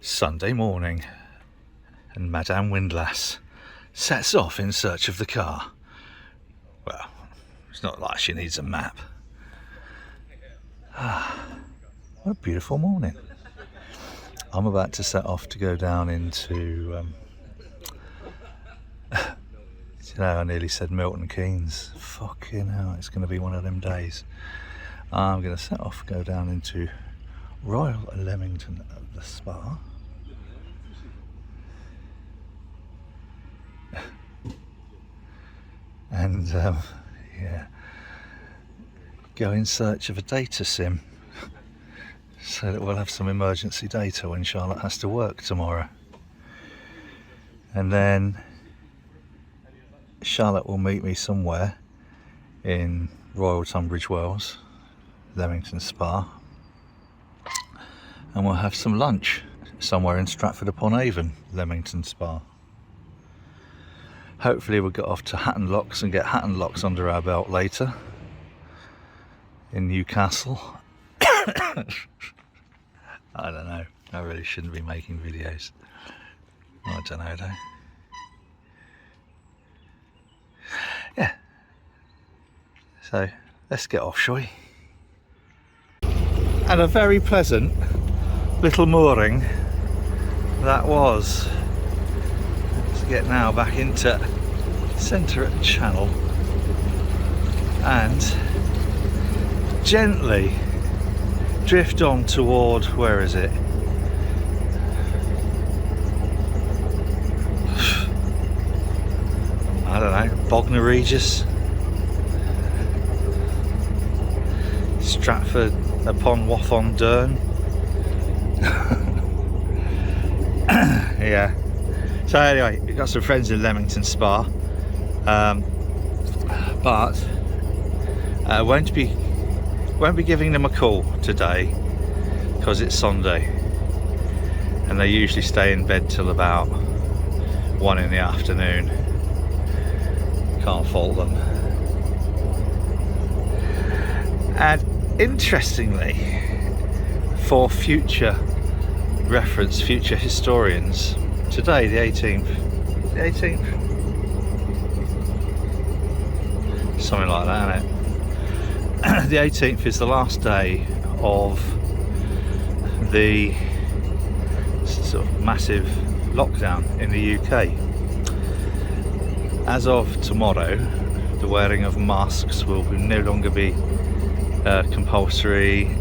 Sunday morning, and Madame Windlass sets off in search of the car. Well, it's not like she needs a map. What a beautiful morning. I'm about to set off to go down into you know, I nearly said Milton Keynes. Fucking hell, it's going to be one of them days. I'm going to set off, go down into Royal Leamington Spa. And yeah, go in search of a data sim so that we'll have some emergency data when Charlotte has to work tomorrow. And then Charlotte will meet me somewhere in Royal Tunbridge Wells, Leamington Spa, and we'll have some lunch somewhere in Stratford-upon-Avon, Leamington Spa. Hopefully we'll get off to Hatton Locks and get Hatton Locks under our belt later in Newcastle. I don't know, I really shouldn't be making videos. I don't know though. Yeah, so let's get off, shall we? And a very pleasant little mooring that was. Let's get now back into centre at the channel and gently drift on toward, where is it? I don't know, Bognor Regis, Stratford upon Wathon Dearn. Yeah. So anyway, we've got some friends in Leamington Spa, but won't be giving them a call today because it's Sunday, and they usually stay in bed till about 1 in the afternoon. Can't fault them. And interestingly, for future reference, future historians, today the 18th, something like that, isn't it? The 18th is the last day of the sort of massive lockdown in the UK. As of tomorrow, the wearing of masks will no longer be compulsory.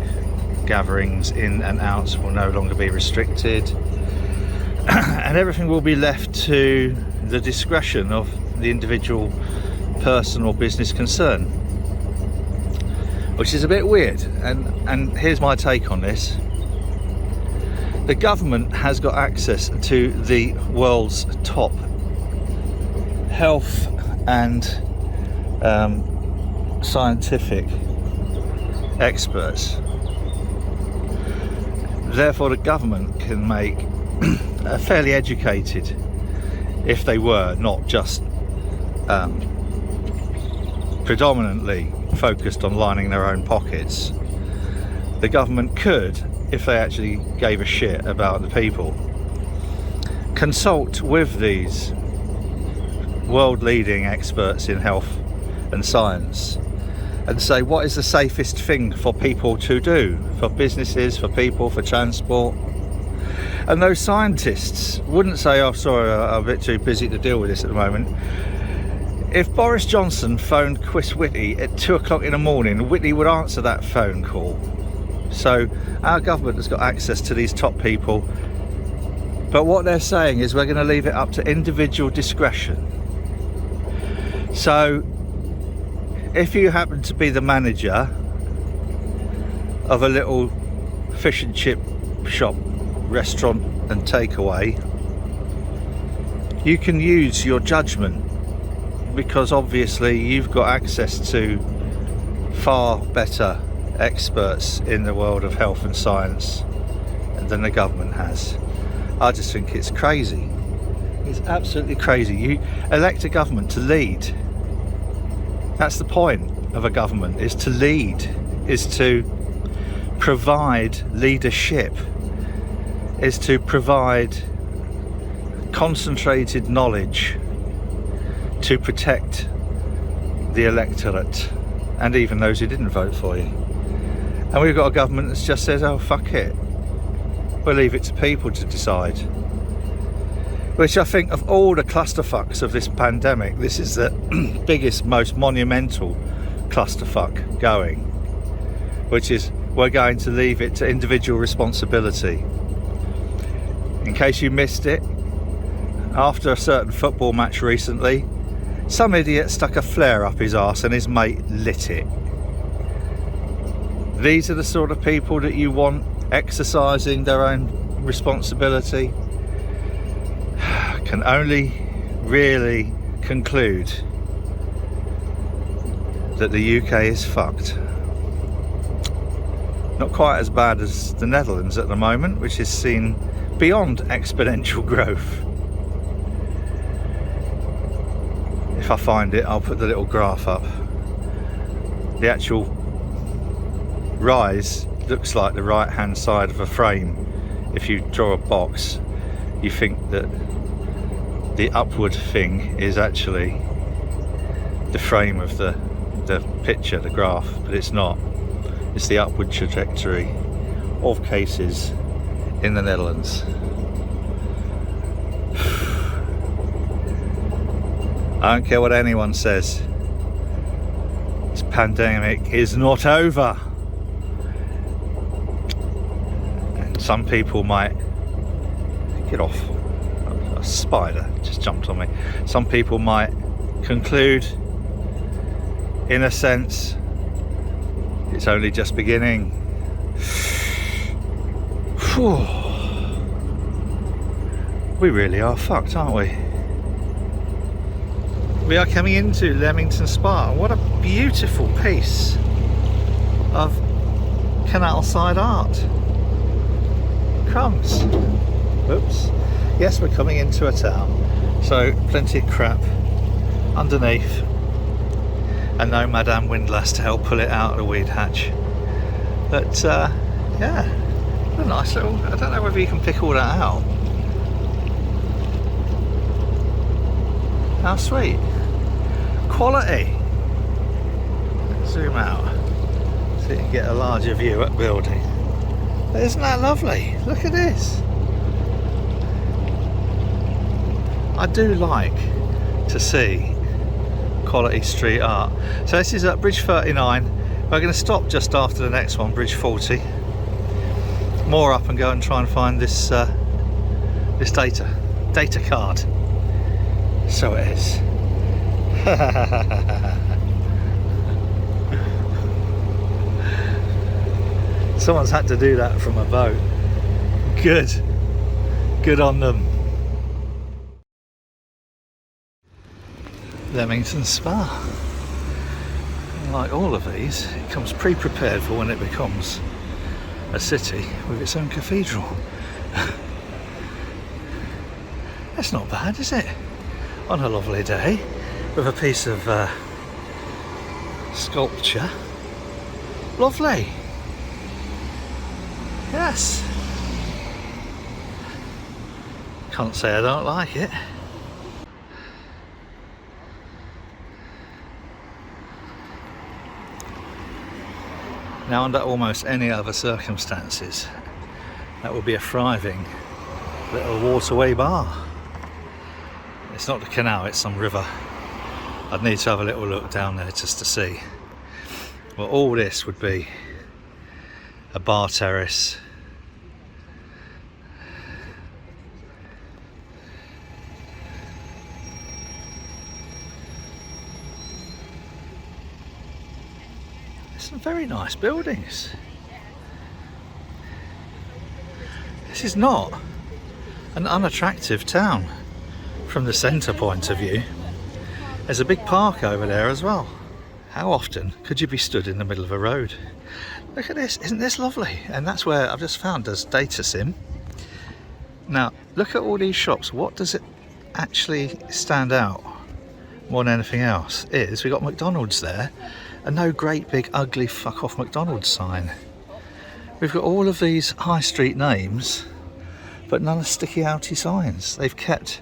Gatherings in and out will no longer be restricted, and everything will be left to the discretion of the individual person or business concern, which is a bit weird. And here's my take on this. The government has got access to the world's top health and scientific experts. Therefore the government can make a fairly educated, if they were not just predominantly focused on lining their own pockets, the government could, if they actually gave a shit about the people, consult with these world-leading experts in health and science and say what is the safest thing for people to do, for businesses, for people, for transport. And those scientists wouldn't say, oh sorry, I'm a bit too busy to deal with this at the moment. If Boris Johnson phoned Chris Whitty at 2 o'clock in the morning, Whitty would answer that phone call. So our government has got access to these top people, but what they're saying is we're going to leave it up to individual discretion. So if you happen to be the manager of a little fish and chip shop, restaurant and takeaway, you can use your judgment, because obviously you've got access to far better experts in the world of health and science than the government has. I just think it's crazy. It's absolutely crazy. You elect a government to lead. That's the point of a government, is to lead, is to provide leadership. is to provide concentrated knowledge to protect the electorate and even those who didn't vote for you. And we've got a government that just says, oh fuck it, we'll leave it to people to decide. Which I think, of all the clusterfucks of this pandemic, this is the biggest, most monumental clusterfuck going, which is we're going to leave it to individual responsibility. In case you missed it, after a certain football match recently, some idiot stuck a flare up his arse and his mate lit it. These are the sort of people that you want exercising their own responsibility. Can only really conclude that the UK is fucked. Not quite as bad as the Netherlands at the moment, which is seen beyond exponential growth. If I find it, I'll put the little graph up. The actual rise looks like the right hand side of a frame. If you draw a box, you think that the upward thing is actually the frame of the picture, the graph, but it's not. It's the upward trajectory of cases in the Netherlands. I don't care what anyone says, this pandemic is not over. And some people might get off. A spider just jumped on me. Some people might conclude, in a sense, it's only just beginning. Whew. We really are fucked, aren't we? We are coming into Leamington Spa. What a beautiful piece of canal side art. Crumbs. Oops. Yes, we're coming into a town, so plenty of crap underneath, and no Madame Windlass to help pull it out of the weed hatch. But yeah, a nice little, I don't know whether you can pick all that out. How sweet. Quality. Zoom out so you can get a larger view at building. But isn't that lovely? Look at this. I do like to see quality street art. So this is at Bridge 39. We're going to stop just after the next one, Bridge 40. More up and go and try and find this this data card. So it is. Someone's had to do that from a boat. Good on them. Leamington Spa. Like all of these, it comes pre-prepared for when it becomes a city with its own cathedral. That's not bad, is it? On a lovely day with a piece of sculpture. Lovely. Yes. Can't say I don't like it. Now, under almost any other circumstances, that would be a thriving little waterway bar. It's not the canal, it's some river. I'd need to have a little look down there just to see. Well, all this would be a bar terrace. Some very nice buildings. This is not an unattractive town from the centre point of view. There's a big park over there as well. How often could you be stood in the middle of a road? Look at this, isn't this lovely? And that's where I've just found there's data sim. Now look at all these shops. What does it actually stand out more than anything else is we've got McDonald's there, and no great big ugly fuck off McDonald's sign. We've got all of these high street names but none of sticky outy signs. They've kept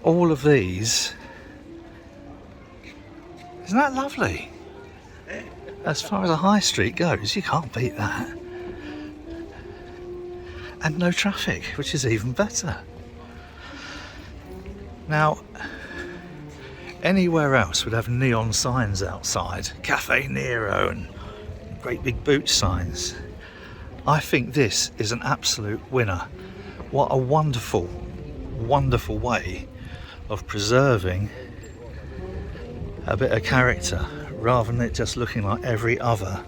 all of these. Isn't that lovely? As far as a high street goes, you can't beat that. And no traffic, which is even better. Now, anywhere else would have neon signs outside, Cafe Nero and great big boot signs. I think this is an absolute winner. What a wonderful, wonderful way of preserving a bit of character rather than it just looking like every other.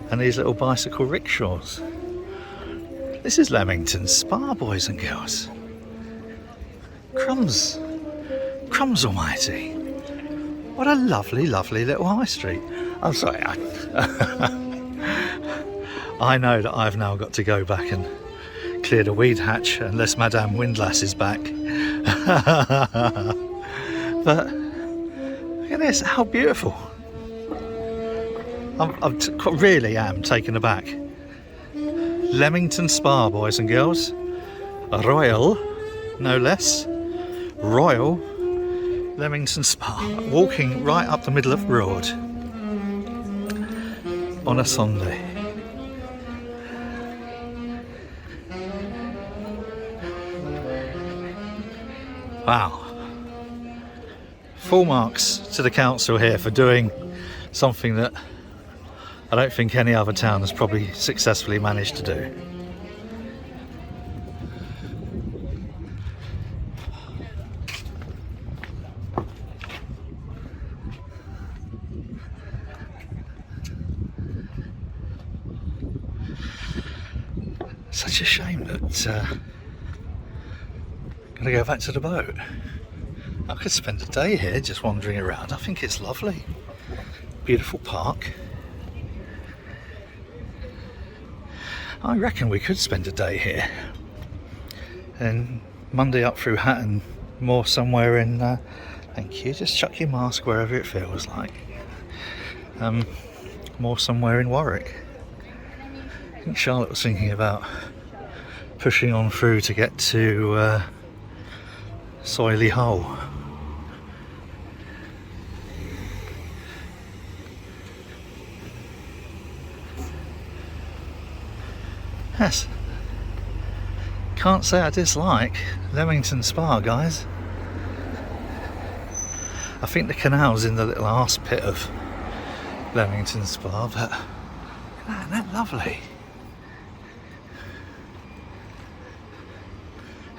And these little bicycle rickshaws. This is Leamington Spa, boys and girls. Crumbs almighty. What a lovely, lovely little high street. I'm sorry, I know that I've now got to go back and clear the weed hatch unless Madame Windlass is back. But look at this, how beautiful. I really am taken aback. Leamington Spa, boys and girls. Royal, no less. Royal Leamington Spa. Walking right up the middle of the road on a Sunday. Wow. Full marks to the council here for doing something that I don't think any other town has probably successfully managed to do. Such a shame that I'm gonna go back to the boat. I could spend a day here just wandering around. I think it's lovely. Beautiful park. I reckon we could spend a day here. And Monday up through Hatton, more somewhere in, thank you, just chuck your mask wherever it feels like. More somewhere in Warwick. I think Charlotte was thinking about pushing on through to get to Soily Hull. Yes, can't say I dislike Leamington Spa, guys. I think the canal's in the little arse pit of Leamington Spa, but isn't that lovely?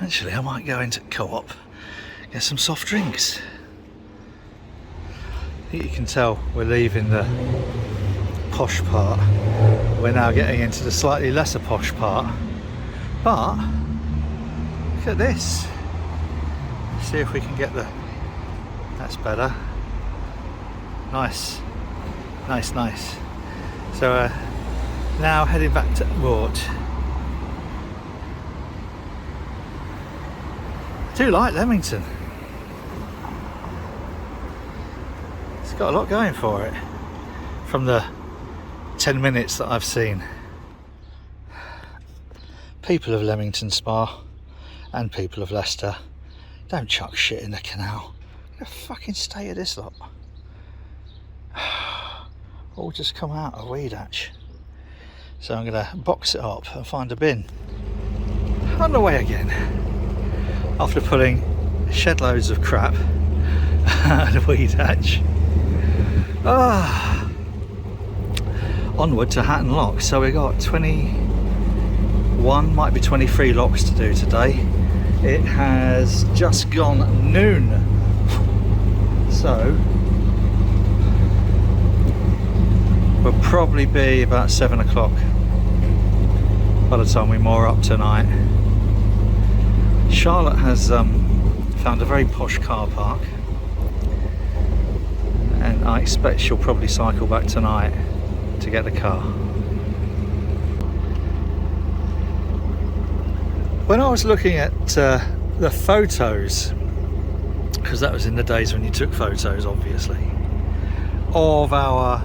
Actually, I might go into Co-op, get some soft drinks. I think you can tell we're leaving the posh part. We're now getting into the slightly lesser posh part. But look at this. See if we can get the... That's better. Nice. Nice, nice. So now heading back to Ward. I do like Leamington. It's got a lot going for it from the 10 minutes that I've seen. People of Leamington Spa and people of Leicester, don't chuck shit in the canal. Look at the fucking state of this lot. All just come out of weed hatch. So I'm gonna box it up and find a bin. On the way again. After pulling shed loads of crap out of the weed hatch. Onward to Hatton Locks. So we got 21, might be 23 locks to do today. It has just gone noon. So we'll probably be about 7 o'clock by the time we moor up tonight. Charlotte has found a very posh car park, and I expect she'll probably cycle back tonight to get the car. When I was looking at the photos, because that was in the days when you took photos obviously, of our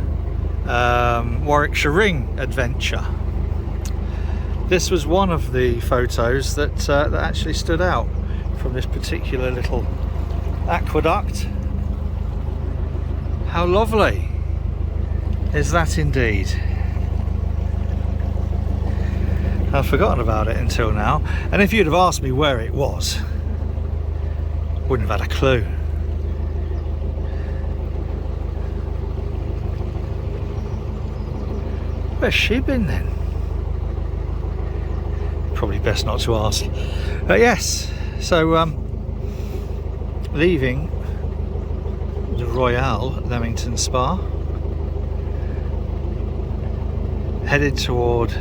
Warwickshire Ring adventure, This was one of the photos that actually stood out from this particular little aqueduct. How lovely is that indeed? I've forgotten about it until now, and if you'd have asked me where it was, wouldn't have had a clue. Where's she been then? Probably best not to ask. But yes, so leaving the Royal Leamington Spa, headed toward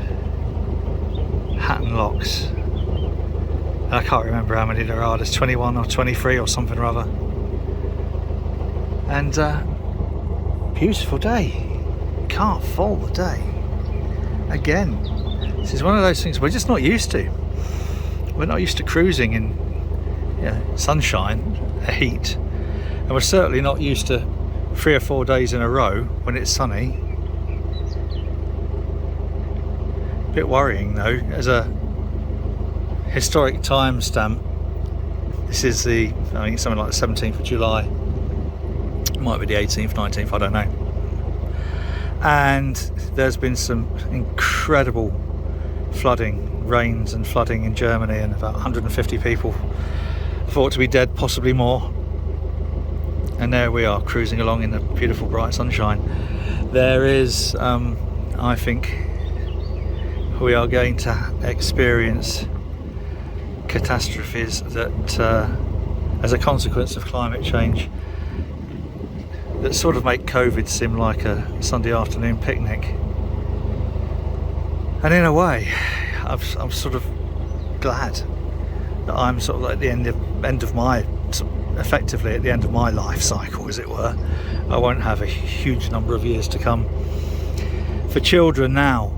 Hatton Locks. And I can't remember how many there are. There's 21 or 23 or something or other. And beautiful day. Can't fault the day. Again, this is one of those things we're just not used to. We're not used to cruising in sunshine, heat, and we're certainly not used to 3 or 4 days in a row when it's sunny. A bit worrying though, as a historic timestamp. This is I think something like the 17th of July. It might be the 18th, 19th, I don't know. And there's been some incredible flooding, rains and flooding in Germany, and about 150 people thought to be dead, possibly more. And there we are, cruising along in the beautiful bright sunshine. There is, I think, we are going to experience catastrophes that, as a consequence of climate change, that sort of make COVID seem like a Sunday afternoon picnic. And in a way, I'm sort of glad that I'm sort of at the end of my, effectively at the end of my life cycle, as it were. I won't have a huge number of years to come. For children now,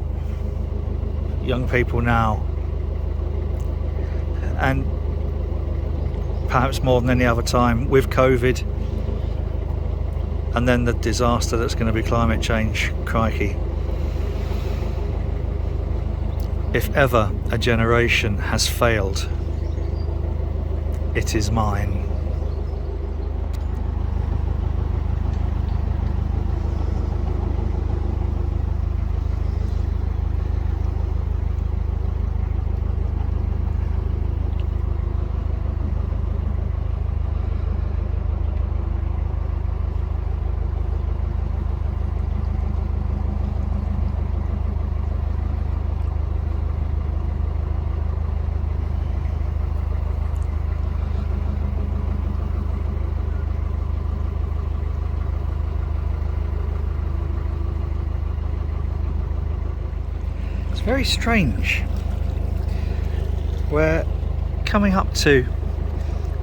young people now, and perhaps more than any other time with COVID, and then the disaster that's going to be climate change, crikey. If ever a generation has failed, it is mine. Very strange. We're coming up to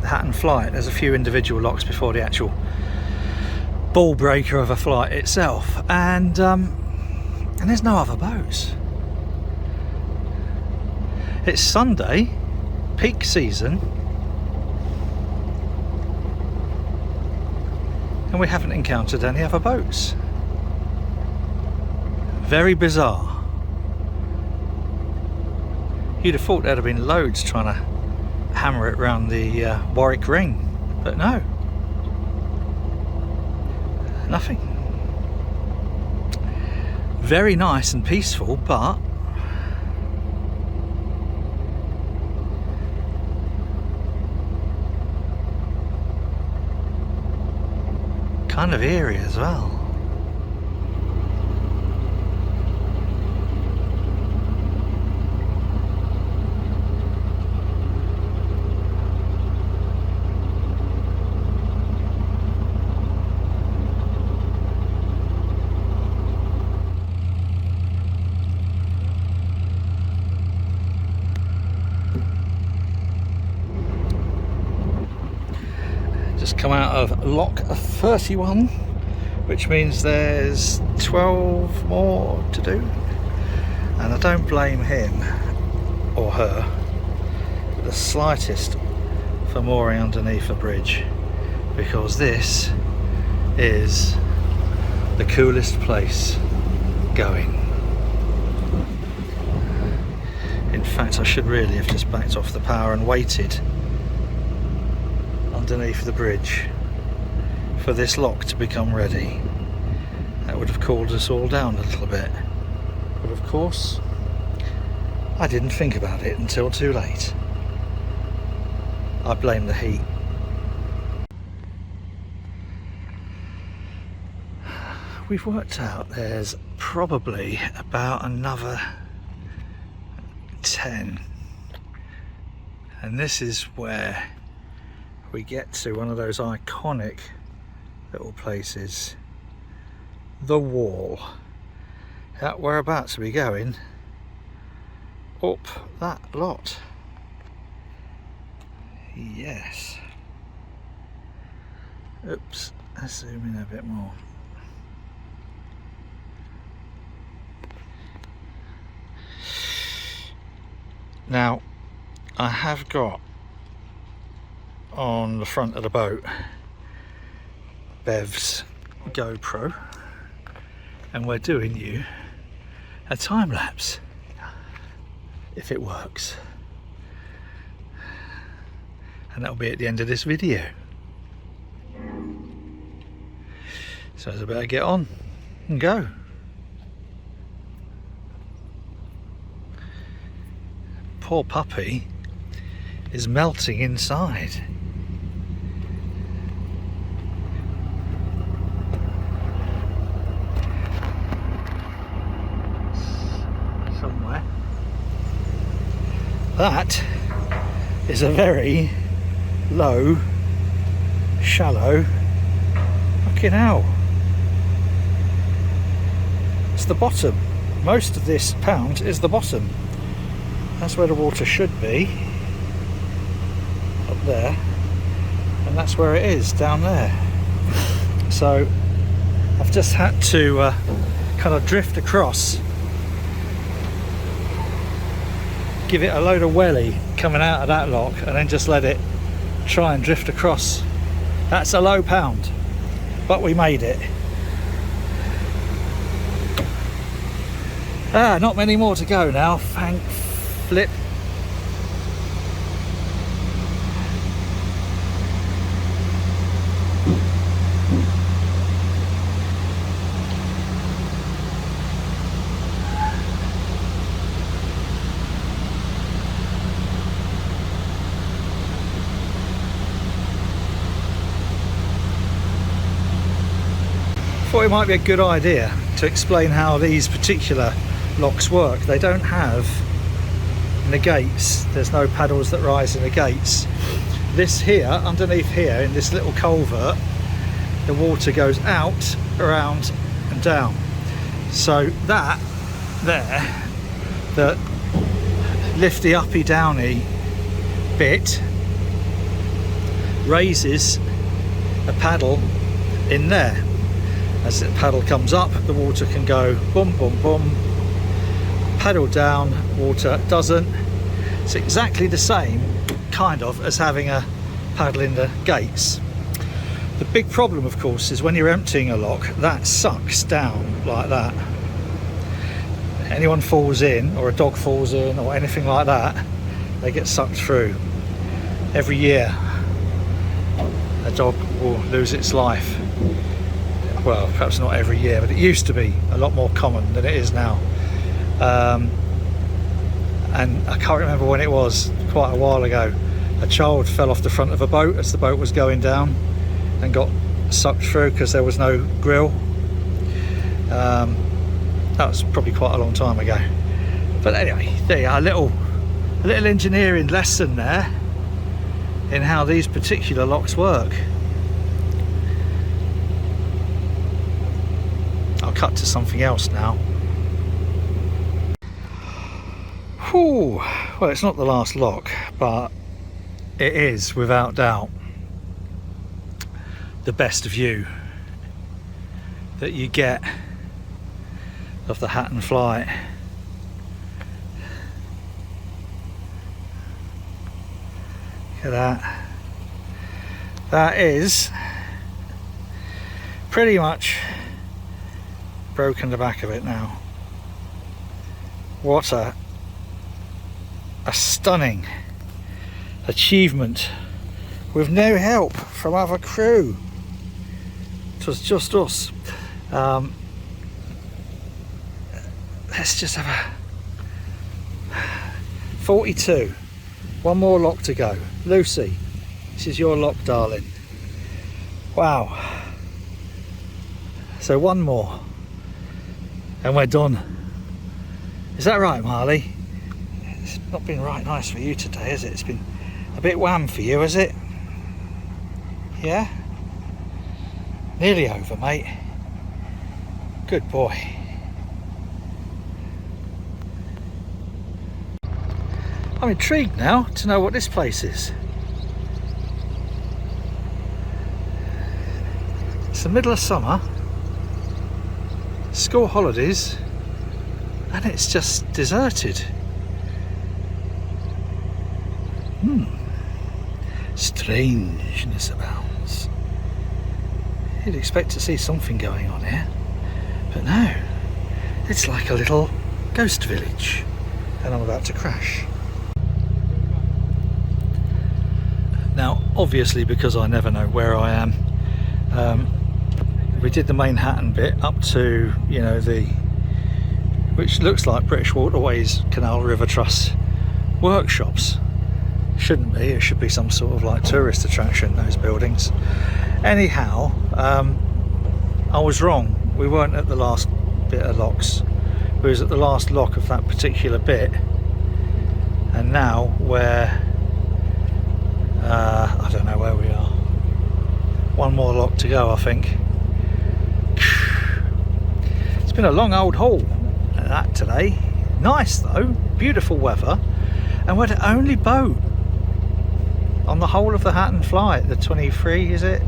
the Hatton Flight. There's a few individual locks before the actual ball breaker of a flight itself, and there's no other boats. It's Sunday, peak season, and we haven't encountered any other boats. Very bizarre. You'd have thought there'd have been loads trying to hammer it round the Warwick Ring, but no, nothing. Very nice and peaceful, but kind of eerie as well. Just come out of lock 31, which means there's 12 more to do, and I don't blame him or her the slightest for mooring underneath a bridge, because this is the coolest place going. fact, I should really have just backed off the power and waited underneath the bridge for this lock to become ready. That would have cooled us all down a little bit. But of course, I didn't think about it until too late. I blame the heat. We've worked out there's probably about another 10. And this is where we get to one of those iconic little places. The wall. That we're about to be going up that lot. Yes. Oops, let's zoom in a bit more. Now, I have got on the front of the boat Bev's GoPro, and we're doing you a time lapse if it works, and that'll be at the end of this video. So I better get on and go. Poor puppy is melting inside. Somewhere. That is a very low, shallow fucking hell. It's the bottom. Most of this pound is the bottom. That's where the water should be, up there, and that's where it is, down there. So I've just had to kind of drift across, give it a load of welly coming out of that lock, and then just let it try and drift across. That's a low pound, but we made it. Not many more to go now, thank flip. Thought it might be a good idea to explain how these particular locks work. They don't have negates, there's no paddles that rise in the gates. This here, underneath here in this little culvert, the water goes out, around and down. So that there, the lifty uppy downy bit, raises a paddle in there. As the paddle comes up, the water can go boom, boom, boom, paddle down, water doesn't. It's exactly the same kind of as having a paddle in the gates. The big problem, of course, is when you're emptying a lock, that sucks down like that. Anyone falls in, or a dog falls in, or anything like that, they get sucked through. Every year a dog will lose its life. Well, perhaps not every year, but it used to be a lot more common than it is now. And I can't remember when it was, quite a while ago, a child fell off the front of a boat as the boat was going down and got sucked through because there was no grill. That was probably quite a long time ago. But anyway, there you are, a little engineering lesson there in how these particular locks work. I'll cut to something else now. Whew. Well, it's not the last lock, but it is without doubt the best view that you get of the Hatton Flight. Look at that. That is pretty much broken the back of it now. What a a stunning achievement with no help from other crew. It was just us. Let's just have a 42. One more lock to go. Lucy, this is your lock, darling. Wow. So one more and we're done. Is that right, Marley? It's not been right nice for you today, has it? It's been a bit wham for you, has it? Yeah? Nearly over, mate. Good boy. I'm intrigued now to know what this place is. It's the middle of summer, school holidays, and it's just deserted. Strangeness abounds. You'd expect to see something going on here, but no, it's like a little ghost village, and I'm about to crash. Now, obviously, because I never know where I am, we did the main Hatton bit up to, you know, which looks like British Waterways Canal River Trust workshops. Shouldn't be, it should be some sort of like tourist attraction, those buildings. Anyhow, I was wrong. We weren't at the last bit of locks. We was at the last lock of that particular bit, and now we're I don't know where we are. One more lock to go, I think. It's been a long old haul at that today. Nice though, beautiful weather, and we're the only boat on the whole of the Hatton Flight. The 23, is it?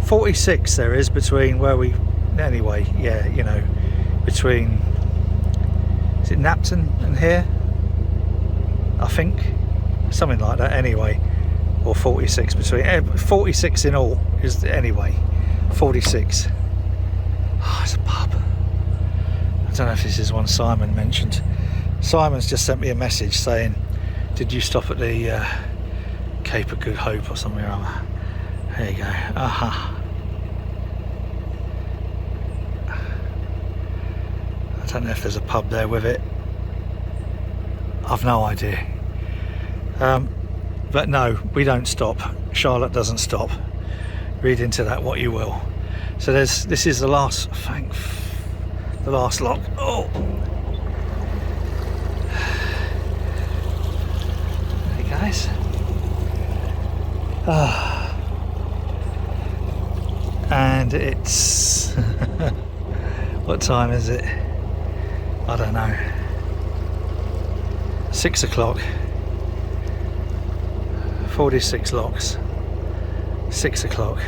46 there is between where we, anyway, yeah, you know, between, is it Napton and here? I think, something like that anyway. Or 46 between, 46 in all is, anyway, 46. Oh, it's a pub. I don't know if this is one Simon mentioned. Simon's just sent me a message saying, did you stop at the Cape of Good Hope or something or other? There you go. I don't know if there's a pub there with it. I've no idea. But no, we don't stop. Charlotte doesn't stop. Read into that what you will. So this is the last, the last lock. Oh, hey guys. And it's what time is it? I don't know. 6 o'clock. 46 locks. 6 o'clock.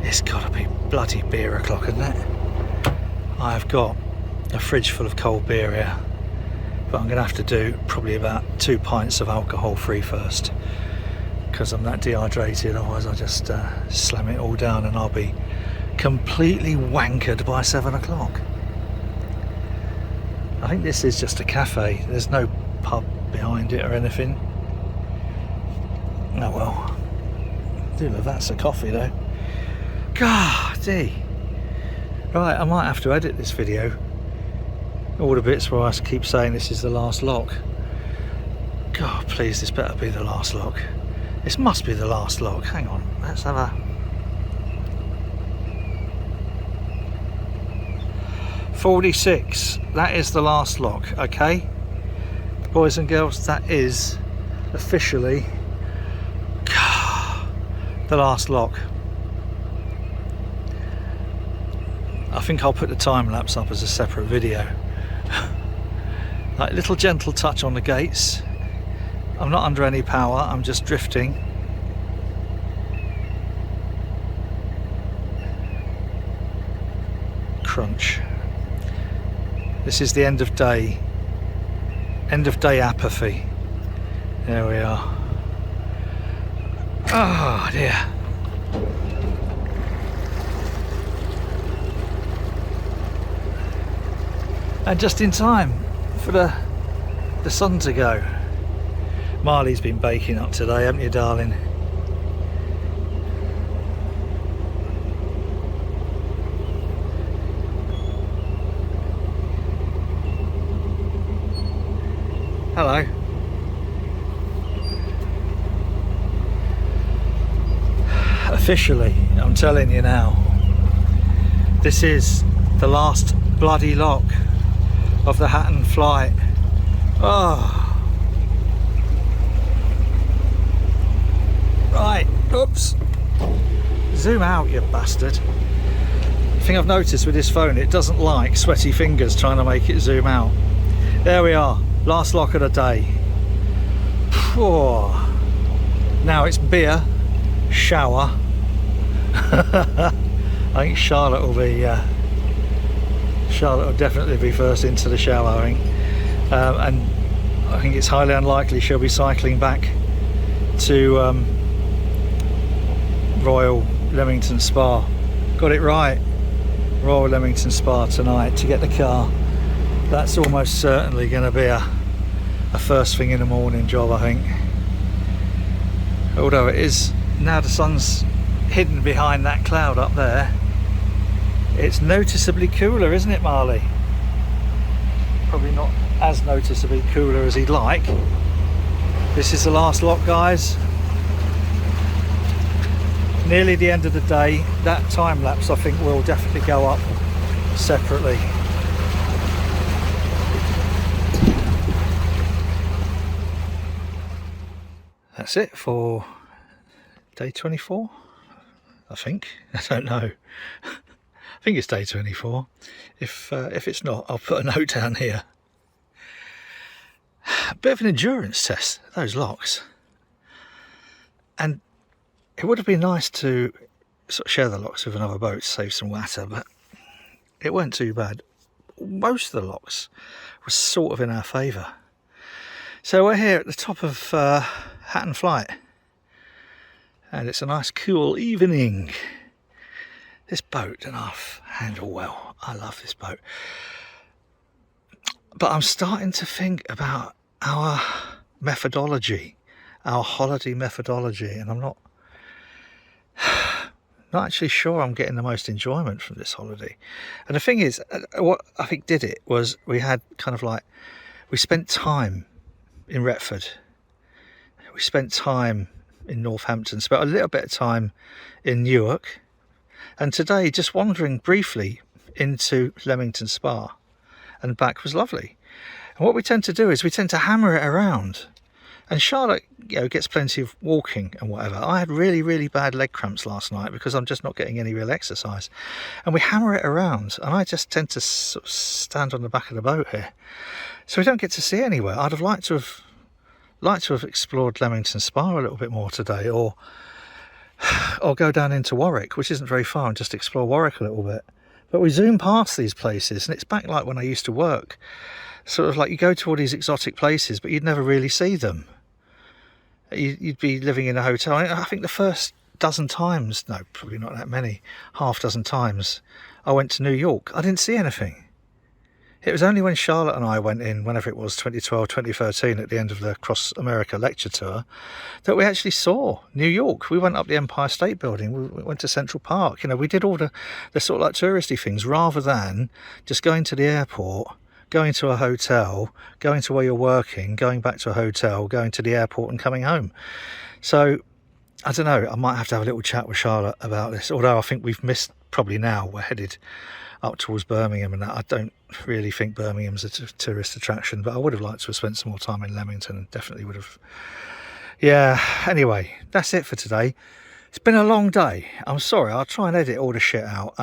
It's got to be bloody beer o'clock, isn't it? I've got a fridge full of cold beer here, but I'm going to have to do probably about 2 pints of alcohol free first, because I'm that dehydrated. Otherwise I'll just slam it all down and I'll be completely wankered by 7 o'clock. I think this is just a cafe. There's no pub behind it or anything. Oh well, I do love that's a coffee though. God-y. Right, I might have to edit this video. All the bits where I keep saying this is the last lock. God, please, this better be the last lock. This must be the last lock. Hang on, let's have a... 46, that is the last lock, okay? Boys and girls, that is officially the last lock. I think I'll put the time lapse up as a separate video. Like, little gentle touch on the gates. I'm not under any power, I'm just drifting. Crunch. This is the end of day apathy. There we are. Oh dear. And just in time for the sun to go. Marley's been baking up today, haven't you, darling? Hello. Officially, I'm telling you now, this is the last bloody lock of the Hatton Flight. Oh. Right, oops. Zoom out, you bastard. The thing I've noticed with this phone, it doesn't like sweaty fingers trying to make it zoom out. There we are, last lock of the day. Oh. Now it's beer, shower. I think Charlotte will definitely be first into the shower, I think. And I think it's highly unlikely she'll be cycling back to Royal Leamington Spa. Got it right, Royal Leamington Spa tonight to get the car. That's almost certainly going to be a first thing in the morning job, I think. Although it is, now the sun's hidden behind that cloud up there, it's noticeably cooler, isn't it, Marley? Probably not as noticeably cooler as he'd like. This is the last lock, guys. Nearly the end of the day. That time lapse I think will definitely go up separately. That's it for day 24, I think. I don't know. I think it's day 24. If it's not, I'll put a note down here. A bit of an endurance test, those locks. And it would have been nice to sort of share the locks with another boat to save some water, but it weren't too bad. Most of the locks were sort of in our favour. So we're here at the top of Hatton Flight, and it's a nice cool evening. This boat and I've handled well. I love this boat. But I'm starting to think about our methodology, our holiday methodology, and I'm not actually sure I'm getting the most enjoyment from this holiday. And the thing is, what I think did it was we had kind of like, we spent time in Retford, we spent time in Northampton, spent a little bit of time in Newark, and today just wandering briefly into Leamington Spa and back was lovely. And what we tend to do is we tend to hammer it around. And Charlotte, gets plenty of walking and whatever. I had really, really bad leg cramps last night because I'm just not getting any real exercise. And we hammer it around, and I just tend to sort of stand on the back of the boat here. So we don't get to see anywhere. I'd have liked to have explored Leamington Spa a little bit more today, or go down into Warwick, which isn't very far, and just explore Warwick a little bit. But we zoom past these places, and it's back like when I used to work. Sort of like you go to all these exotic places, but you'd never really see them. You'd be living in a hotel. I think the first dozen times, no, probably not that many, half dozen times, I went to New York, I didn't see anything. It was only when Charlotte and I went in, whenever it was, 2012, 2013, at the end of the Cross America lecture tour, that we actually saw New York. We went up the Empire State Building, we went to Central Park. We did all the sort of like touristy things, rather than just going to the airport, going to a hotel, going to where you're working, going back to a hotel, going to the airport and coming home. So, I don't know, I might have to have a little chat with Charlotte about this, although I think we've missed, probably now, we're headed up towards Birmingham and that. I don't really think Birmingham's a tourist attraction, but I would have liked to have spent some more time in Leamington, and definitely would have. Yeah, anyway, that's it for today. It's been a long day. I'm sorry, I'll try and edit all the shit out,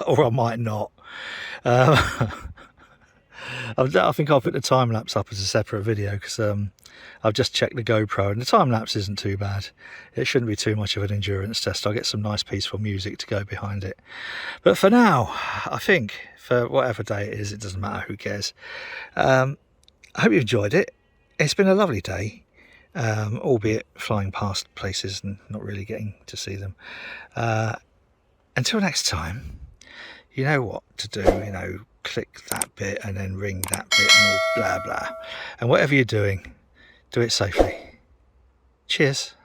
or I might not. I think I'll put the time lapse up as a separate video, because I've just checked the GoPro and the time lapse isn't too bad. It shouldn't be too much of an endurance test. I'll get some nice peaceful music to go behind it. But for now, I think for whatever day it is, it doesn't matter, who cares. I hope you enjoyed it. It's been a lovely day, albeit flying past places and not really getting to see them. Until next time, you know what to do, click that bit and then ring that bit and all blah blah. And whatever you're doing, do it safely. Cheers.